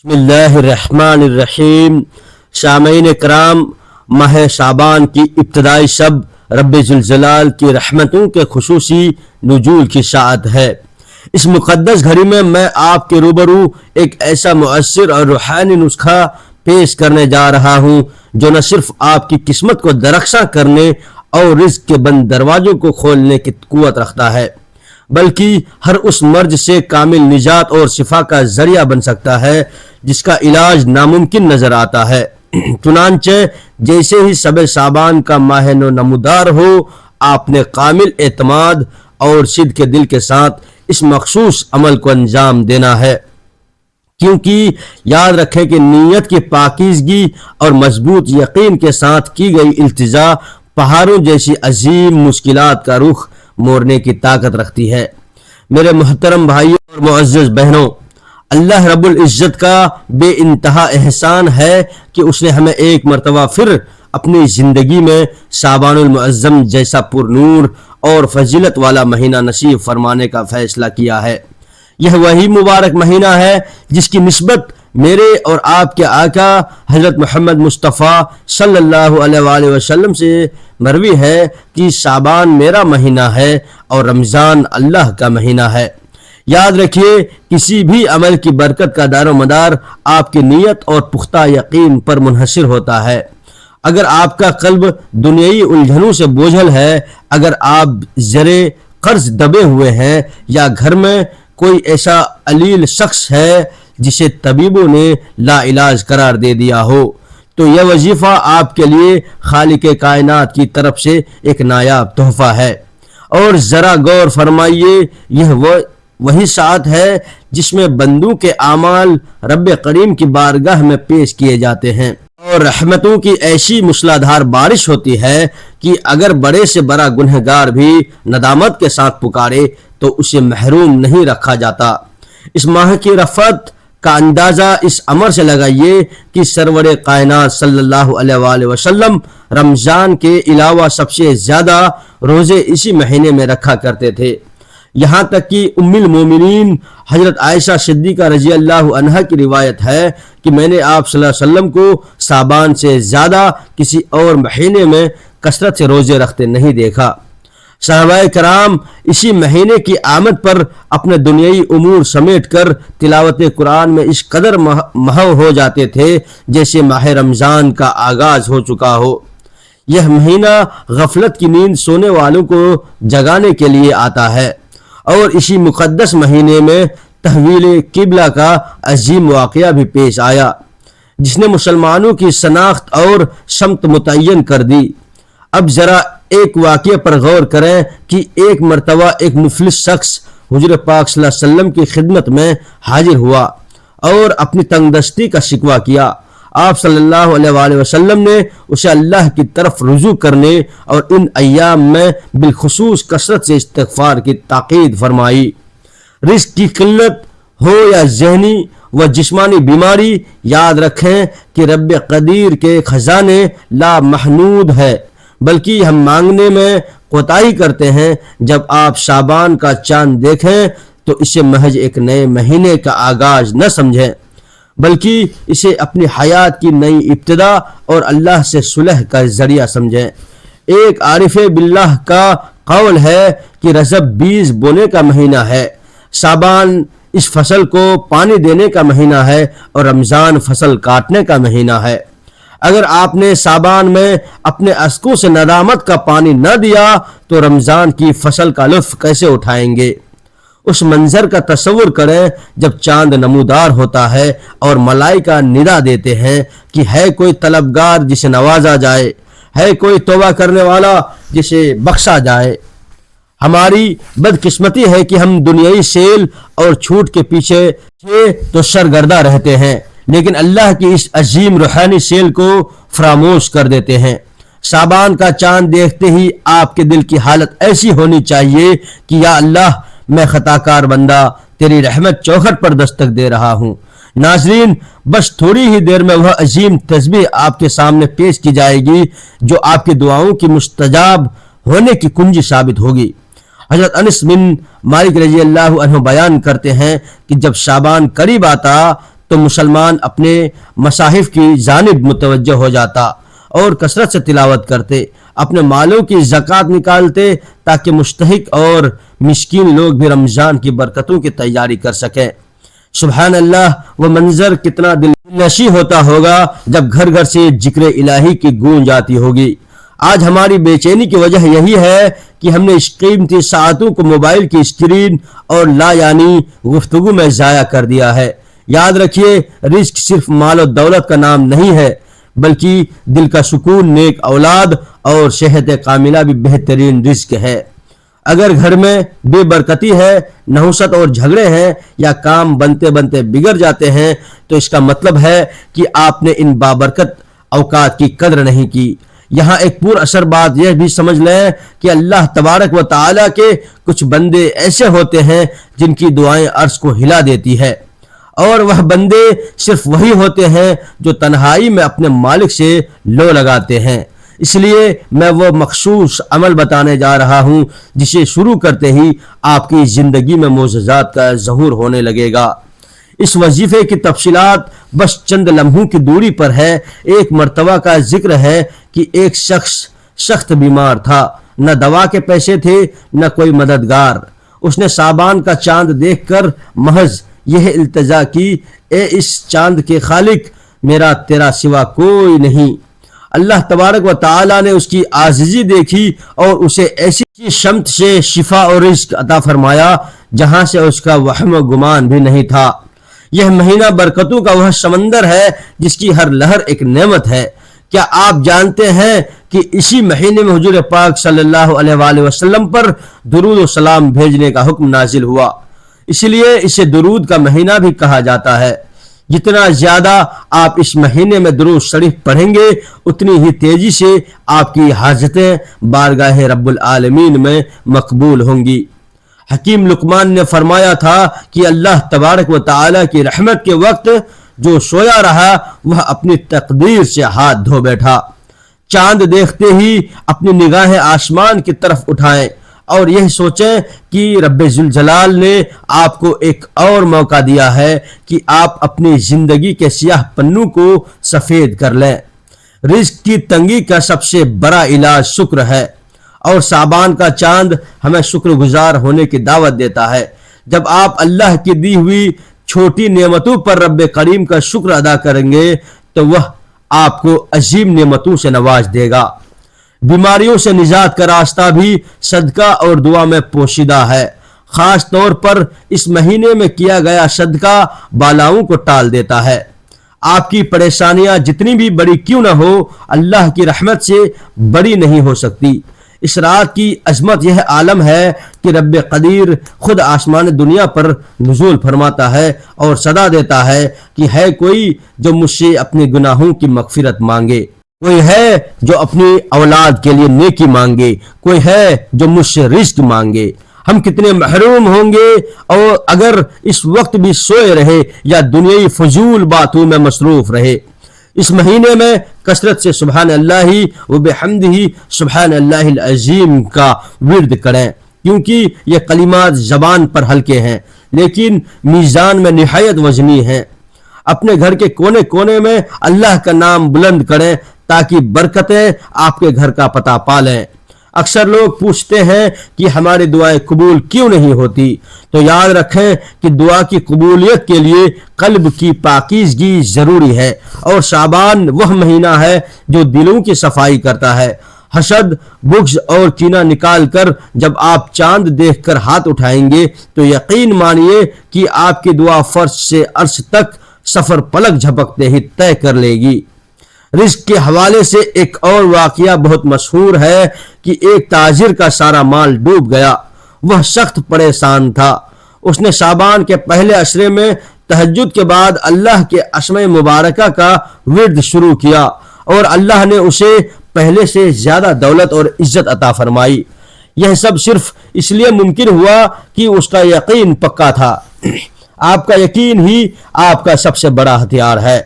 بسم اللہ الرحمن الرحیم۔ سامعین کرام، ماہ شعبان کی ابتدائی شب رب ذوالجلال کی رحمتوں کے خصوصی نزول کی ساعت ہے۔ اس مقدس گھڑی میں آپ کے روبرو ایک ایسا مؤثر اور روحانی نسخہ پیش کرنے جا رہا ہوں جو نہ صرف آپ کی قسمت کو درخشاں کرنے اور رزق کے بند دروازوں کو کھولنے کی قوت رکھتا ہے، بلکہ ہر اس مرض سے کامل نجات اور شفا کا ذریعہ بن سکتا ہے جس کا علاج ناممکن نظر آتا ہے۔ چنانچہ جیسے ہی شب شعبان کا ماہ نو نمودار ہو، آپ نے کامل اعتماد اور صدق کے دل کے ساتھ اس مخصوص عمل کو انجام دینا ہے، کیونکہ یاد رکھیں کہ نیت کی پاکیزگی اور مضبوط یقین کے ساتھ کی گئی التجا پہاڑوں جیسی عظیم مشکلات کا رخ موڑنے کی طاقت رکھتی ہے۔ میرے محترم بھائیوں اور معزز بہنوں، اللہ رب العزت کا بے انتہا احسان ہے کہ اس نے ہمیں ایک مرتبہ پھر اپنی زندگی میں شعبان المعظم جیسا پر نور اور فضیلت والا مہینہ نصیب فرمانے کا فیصلہ کیا ہے۔ یہ وہی مبارک مہینہ ہے جس کی نسبت میرے اور آپ کے آقا حضرت محمد مصطفیٰ صلی اللہ علیہ وآلہ وسلم سے مروی ہے کہ شعبان میرا مہینہ ہے اور رمضان اللہ کا مہینہ ہے۔ یاد رکھیے، کسی بھی عمل کی برکت کا دار و مدار آپ کی نیت اور پختہ یقین پر منحصر ہوتا ہے۔ اگر آپ کا قلب دنیائی الجھنوں سے بوجھل ہے، اگر آپ زرے قرض دبے ہوئے ہیں، یا گھر میں کوئی ایسا علیل شخص ہے جسے طبیبوں نے لا علاج قرار دے دیا ہو، تو یہ وظیفہ آپ کے لیے خالق کائنات کی طرف سے ایک نایاب تحفہ ہے۔ اور ذرا غور فرمائیے، یہ وہی ساعت ہے جس میں بندوں کے اعمال رب کریم کی بارگاہ میں پیش کیے جاتے ہیں اور رحمتوں کی ایسی موسلادھار بارش ہوتی ہے کہ اگر بڑے سے بڑا گنہگار بھی ندامت کے ساتھ پکارے تو اسے محروم نہیں رکھا جاتا۔ اس ماہ کی رفعت کا اندازہ اس امر سے لگائیے کہ سرور کائنات صلی اللہ علیہ وآلہ وسلم رمضان کے علاوہ سب سے زیادہ روزے اسی مہینے میں رکھا کرتے تھے، یہاں تک کہ ام المومنین حضرت عائشہ صدیقہ رضی اللہ عنہا کی روایت ہے کہ میں نے آپ صلی اللہ علیہ وسلم کو شعبان سے زیادہ کسی اور مہینے میں کثرت سے روزے رکھتے نہیں دیکھا۔ صحابہ کرام اسی مہینے کی آمد پر اپنے دنیائی امور سمیٹ کر تلاوت قرآن میں اس قدر محو ہو جاتے تھے جیسے ماہ رمضان کا آغاز ہو چکا ہو۔ یہ مہینہ غفلت کی نیند سونے والوں کو جگانے کے لیے آتا ہے، اور اسی مقدس مہینے میں تحویل قبلہ کا عظیم واقعہ بھی پیش آیا جس نے مسلمانوں کی شناخت اور سمت متعین کر دی۔ اب ذرا ایک واقعے پر غور کریں کہ ایک مرتبہ ایک مفلس شخص حضور پاک صلی اللہ علیہ وسلم کی خدمت میں حاضر ہوا اور اپنی تنگ دستی کا شکوہ کیا۔ آپ صلی اللہ علیہ وآلہ وسلم نے اسے اللہ کی طرف رجوع کرنے اور ان ایام میں بالخصوص کثرت سے استغفار کی تاکید فرمائی۔ رزق کی قلت ہو یا ذہنی و جسمانی بیماری، یاد رکھیں کہ رب قدیر کے خزانے لا محدود ہے، بلکہ ہم مانگنے میں کوتاہی کرتے ہیں۔ جب آپ شعبان کا چاند دیکھیں تو اسے محض ایک نئے مہینے کا آغاز نہ سمجھیں، بلکہ اسے اپنی حیات کی نئی ابتدا اور اللہ سے صلح کا ذریعہ سمجھیں۔ ایک عارف باللہ کا قول ہے کہ رجب بیج بونے کا مہینہ ہے، شعبان اس فصل کو پانی دینے کا مہینہ ہے، اور رمضان فصل کاٹنے کا مہینہ ہے۔ اگر آپ نے شعبان میں اپنے اشکوں سے ندامت کا پانی نہ دیا تو رمضان کی فصل کا لطف کیسے اٹھائیں گے؟ اس منظر کا تصور کریں جب چاند نمودار ہوتا ہے اور ملائکہ ندا دیتے ہیں کہ ہے کوئی طلبگار جسے نوازا جائے، ہے کوئی توبہ کرنے والا جسے بخشا جائے۔ ہماری بدقسمتی ہے کہ ہم دنیائی سیل اور چھوٹ کے پیچھے تو سرگردہ رہتے ہیں، لیکن اللہ کی اس عظیم روحانی سیل کو فراموش کر دیتے ہیں۔ شعبان کا چاند دیکھتے ہی آپ کے دل کی حالت ایسی ہونی چاہیے کہ یا اللہ، میں خطا کار بندہ تیری رحمت چوکھٹ پر دستک دے رہا ہوں۔ ناظرین، بس تھوڑی ہی دیر میں وہ عظیم تسبیح آپ کے سامنے پیش کی جائے گی جو آپ کی دعاؤں کی مستجاب ہونے کی کنجی ثابت ہوگی۔ حضرت انس بن مالک رضی اللہ عنہ بیان کرتے ہیں کہ جب شعبان قریب آتا تو مسلمان اپنے مصاحف کی جانب متوجہ ہو جاتا اور کثرت سے تلاوت کرتے، اپنے مالوں کی زکوٰۃ نکالتے تاکہ مستحق اور مسکین لوگ بھی رمضان کی برکتوں کی تیاری کر سکیں۔ سبحان اللہ، وہ منظر کتنا دل نشی ہوتا ہوگا جب گھر گھر سے ذکر الہی کی گونج آتی ہوگی۔ آج ہماری بے چینی کی وجہ یہی ہے کہ ہم نے اس قیمتی ساعتوں کو موبائل کی اسکرین اور لا یعنی گفتگو میں ضائع کر دیا ہے۔ یاد رکھیے، رزق صرف مال و دولت کا نام نہیں ہے، بلکہ دل کا سکون، نیک اولاد اور صحت کاملہ بھی بہترین رزق ہے۔ اگر گھر میں بے برکتی ہے، نحوست اور جھگڑے ہیں، یا کام بنتے بنتے بگڑ جاتے ہیں، تو اس کا مطلب ہے کہ آپ نے ان بابرکت اوقات کی قدر نہیں کی۔ یہاں ایک پر اثر بات یہ بھی سمجھ لیں کہ اللہ تبارک و تعالیٰ کے کچھ بندے ایسے ہوتے ہیں جن کی دعائیں عرش کو ہلا دیتی ہے، اور وہ بندے صرف وہی ہوتے ہیں جو تنہائی میں اپنے مالک سے لو لگاتے ہیں۔ اس لیے میں وہ مخصوص عمل بتانے جا رہا ہوں جسے شروع کرتے ہی آپ کی زندگی میں معجزات کا ظہور ہونے لگے گا۔ اس وظیفے کی تفصیلات بس چند لمحوں کی دوری پر ہے۔ ایک مرتبہ کا ذکر ہے کہ ایک شخص سخت بیمار تھا، نہ دوا کے پیسے تھے نہ کوئی مددگار۔ اس نے شعبان کا چاند دیکھ کر محض یہ التجا کی، اے اس چاند کے خالق، میرا تیرا سوا کوئی نہیں۔ اللہ تبارک و تعالیٰ نے اس کی عاجزی دیکھی اور اسے ایسی شمت سے شفا اور رزق عطا فرمایا جہاں سے اس کا وہم و گمان بھی نہیں تھا۔ یہ مہینہ برکتوں کا وہ سمندر ہے جس کی ہر لہر ایک نعمت ہے۔ کیا آپ جانتے ہیں کہ اسی مہینے میں حضور پاک صلی اللہ علیہ وآلہ وسلم پر درود و سلام بھیجنے کا حکم نازل ہوا؟ اس لیے اسے درود کا مہینہ بھی کہا جاتا ہے۔ جتنا زیادہ آپ اس مہینے میں درود شریف پڑھیں گے، اتنی ہی تیزی سے آپ کی حاجتیں بارگاہ رب العالمین میں مقبول ہوں گی۔ حکیم لقمان نے فرمایا تھا کہ اللہ تبارک و تعالیٰ کی رحمت کے وقت جو سویا رہا وہ اپنی تقدیر سے ہاتھ دھو بیٹھا۔ چاند دیکھتے ہی اپنی نگاہیں آسمان کی طرف اٹھائیں اور یہ سوچیں کہ رب ذوالجلال نے آپ کو ایک اور موقع دیا ہے کہ آپ اپنی زندگی کے سیاہ پنوں کو سفید کر لیں۔ رزق کی تنگی کا سب سے بڑا علاج شکر ہے، اور شعبان کا چاند ہمیں شکر گزار ہونے کی دعوت دیتا ہے۔ جب آپ اللہ کی دی ہوئی چھوٹی نعمتوں پر رب کریم کا شکر ادا کریں گے تو وہ آپ کو عظیم نعمتوں سے نواز دے گا۔ بیماریوں سے نجات کا راستہ بھی صدقہ اور دعا میں پوشیدہ ہے۔ خاص طور پر اس مہینے میں کیا گیا صدقہ بالاؤں کو ٹال دیتا ہے۔ آپ کی پریشانیاں جتنی بھی بڑی کیوں نہ ہو، اللہ کی رحمت سے بڑی نہیں ہو سکتی۔ اس رات کی عظمت یہ عالم ہے کہ رب قدیر خود آسمان دنیا پر نزول فرماتا ہے اور صدا دیتا ہے کہ ہے کوئی جو مجھ سے اپنے گناہوں کی مغفرت مانگے، کوئی ہے جو اپنی اولاد کے لیے نیکی مانگے، کوئی ہے جو مجھ سے رزق مانگے۔ ہم کتنے محروم ہوں گے اور اگر اس وقت بھی سوئے رہے یا دنیائی فضول باتوں میں مصروف رہے۔ اس مہینے میں کثرت سے سبحان اللہ و بحمدہ سبحان اللہ العظیم کا ورد کریں، کیونکہ یہ کلمات زبان پر ہلکے ہیں لیکن میزان میں نہایت وزنی ہیں۔ اپنے گھر کے کونے کونے میں اللہ کا نام بلند کریں تاکہ برکتیں آپ کے گھر کا پتہ پا لیں۔ اکثر لوگ پوچھتے ہیں کہ ہماری دعائیں قبول کیوں نہیں ہوتی، تو یاد رکھیں کہ دعا کی قبولیت کے لیے قلب کی پاکیزگی ضروری ہے، اور شعبان وہ مہینہ ہے جو دلوں کی صفائی کرتا ہے۔ حسد، بغض اور کینہ نکال کر جب آپ چاند دیکھ کر ہاتھ اٹھائیں گے تو یقین مانیے کہ آپ کی دعا فرش سے عرش تک سفر پلک جھپکتے ہی طے کر لے گی۔ رزق کے حوالے سے ایک اور واقعہ بہت مشہور ہے کہ ایک تاجر کا سارا مال ڈوب گیا۔ وہ سخت پریشان تھا۔ اس نے شعبان کے پہلے عشرے میں تہجد کے بعد اللہ کے اسماء مبارکہ کا ورد شروع کیا اور اللہ نے اسے پہلے سے زیادہ دولت اور عزت عطا فرمائی۔ یہ سب صرف اس لیے ممکن ہوا کہ اس کا یقین پکا تھا۔ آپ کا یقین ہی آپ کا سب سے بڑا ہتھیار ہے۔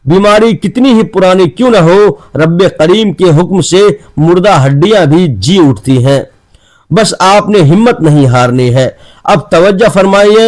بیماری کتنی ہی پرانی کیوں نہ ہو، رب کریم کے حکم سے مردہ ہڈیاں بھی جی اٹھتی ہیں۔ بس آپ نے ہمت نہیں ہارنی ہے۔ اب توجہ فرمائیے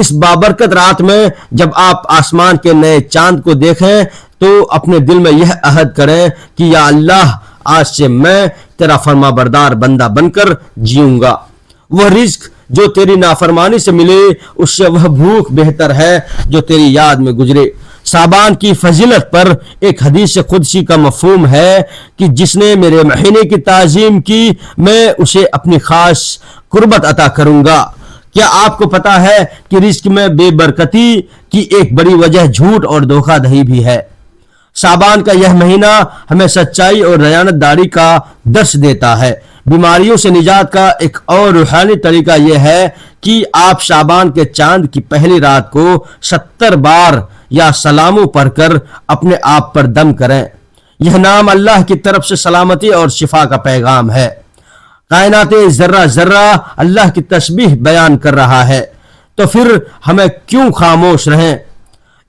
اس بابرکت رات میں جب آپ آسمان کے نئے چاند کو دیکھیں تو اپنے دل میں یہ عہد کریں کہ یا اللہ آج سے میں تیرا فرما بردار بندہ بن کر جیوں گا۔ وہ رزق جو تیری نافرمانی سے ملے اس سے وہ بھوک بہتر ہے جو تیری یاد میں گزرے۔ شعبان کی فضیلت پر ایک حدیث قدسی کا مفہوم ہے کہ جس نے میرے مہینے کی تعظیم کی میں اسے اپنی خاص قربت عطا کروں گا۔ کیا آپ کو پتا ہے کہ رزق میں بے برکتی کی ایک بڑی وجہ جھوٹ اور دھوکہ دہی بھی ہے؟ شعبان کا یہ مہینہ ہمیں سچائی اور دیانت داری کا درس دیتا ہے۔ بیماریوں سے نجات کا ایک اور روحانی طریقہ یہ ہے کہ آپ شعبان کے چاند کی پہلی رات کو 70 بار یا سلاموں پڑھ کر اپنے آپ پر دم کریں۔ یہ نام اللہ کی طرف سے سلامتی اور شفا کا پیغام ہے۔ کائنات ذرہ ذرہ اللہ کی تسبیح بیان کر رہا ہے، تو پھر ہمیں کیوں خاموش رہیں؟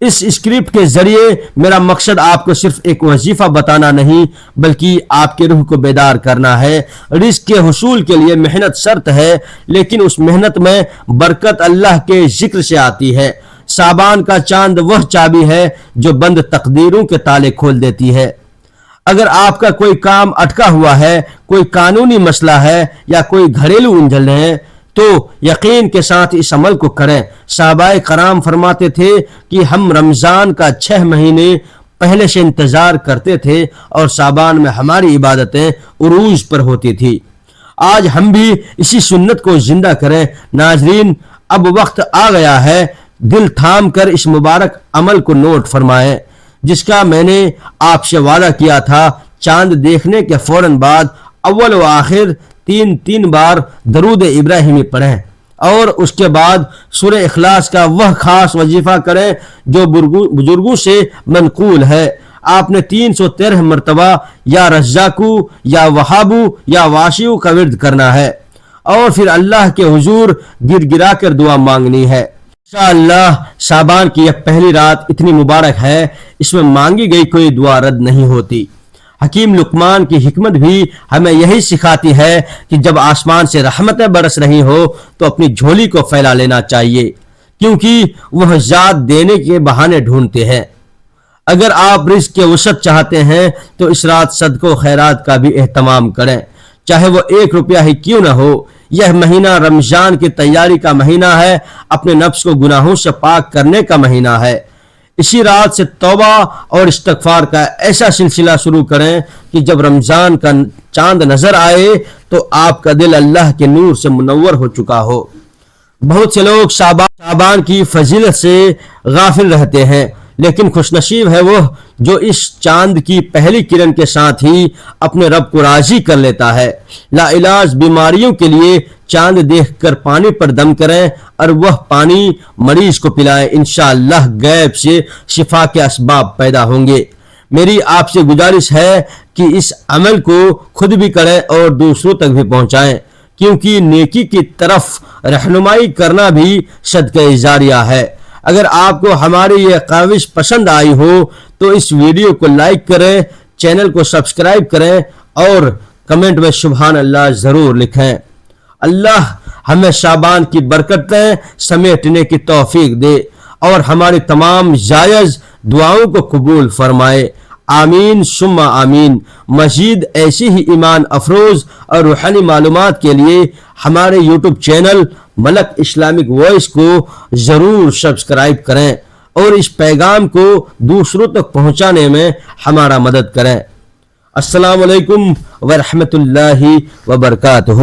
اس اسکرپٹ کے ذریعے میرا مقصد آپ کو صرف ایک وظیفہ بتانا نہیں بلکہ آپ کے روح کو بیدار کرنا ہے۔ رزق کے حصول کے لیے محنت شرط ہے، لیکن اس محنت میں برکت اللہ کے ذکر سے آتی ہے۔ شعبان کا چاند وہ چابی ہے جو بند تقدیروں کے تالے کھول دیتی ہے۔ اگر آپ کا کوئی کام اٹکا ہوا ہے، کوئی قانونی مسئلہ ہے یا کوئی گھریلو الجھن ہے تو یقین کے ساتھ اس عمل کو کریں۔ صحابہ کرام فرماتے تھے کہ ہم رمضان کا 6 مہینے پہلے سے انتظار کرتے تھے اور شعبان میں ہماری عبادتیں عروج پر ہوتی تھی۔ آج ہم بھی اسی سنت کو زندہ کریں۔ ناظرین، اب وقت آ گیا ہے، دل تھام کر اس مبارک عمل کو نوٹ فرمائیں جس کا میں نے آپ سے وعدہ کیا تھا۔ چاند دیکھنے کے فوراً بعد اول و آخر 3 بار درود ابراہیمی پڑھیں اور اس کے بعد سورہ اخلاص کا وہ خاص وظیفہ کریں جو بزرگوں سے منقول ہے۔ آپ نے 313 مرتبہ یا رزاقو یا وہابو یا واشیو کا ورد کرنا ہے اور پھر اللہ کے حضور گر گرا کر دعا مانگنی ہے۔ انشاءاللہ شعبان کی یہ پہلی رات اتنی مبارک ہے، اس میں مانگی گئی کوئی دعا رد نہیں ہوتی۔ حکیم لقمان کی حکمت بھی ہمیں یہی سکھاتی ہے کہ جب آسمان سے رحمتیں برس رہی ہو تو اپنی جھولی کو پھیلا لینا چاہیے، کیونکہ وہ ذات دینے کے بہانے ڈھونڈتے ہیں۔ اگر آپ رزق کے وسعت چاہتے ہیں تو اس رات صدقہ و خیرات کا بھی اہتمام کریں، چاہے وہ 1 روپیہ ہی کیوں نہ ہو۔ یہ مہینہ رمضان کی تیاری کا مہینہ ہے، اپنے نفس کو گناہوں سے پاک کرنے کا مہینہ ہے۔ اسی رات سے توبہ اور استغفار کا ایسا سلسلہ شروع کریں کہ جب رمضان کا چاند نظر آئے تو آپ کا دل اللہ کے نور سے منور ہو چکا ہو۔ بہت سے لوگ شعبان کی فضیلت سے غافل رہتے ہیں، لیکن خوش نصیب ہے وہ جو اس چاند کی پہلی کرن کے ساتھ ہی اپنے رب کو راضی کر لیتا ہے۔ لا علاج بیماریوں کے لیے چاند دیکھ کر پانی پر دم کریں اور وہ پانی مریض کو پلائیں، انشاءاللہ غیب سے شفا کے اسباب پیدا ہوں گے۔ میری آپ سے گزارش ہے کہ اس عمل کو خود بھی کریں اور دوسروں تک بھی پہنچائیں، کیونکہ نیکی کی طرف رہنمائی کرنا بھی صدقہ جاریہ ہے۔ اگر آپ کو ہماری یہ کاوش پسند آئی ہو تو اس ویڈیو کو لائک کریں، چینل کو سبسکرائب کریں اور کمنٹ میں سبحان اللہ ضرور لکھیں۔ اللہ ہمیں شعبان کی برکتیں سمیٹنے کی توفیق دے اور ہماری تمام جائز دعاؤں کو قبول فرمائے، آمین ثم آمین۔ مزید ایسی ہی ایمان افروز اور روحانی معلومات کے لیے ہمارے یوٹیوب چینل ملک اسلامک وائس کو ضرور سبسکرائب کریں اور اس پیغام کو دوسروں تک پہنچانے میں ہمارا مدد کریں۔ السلام علیکم ورحمۃ اللہ وبرکاتہ۔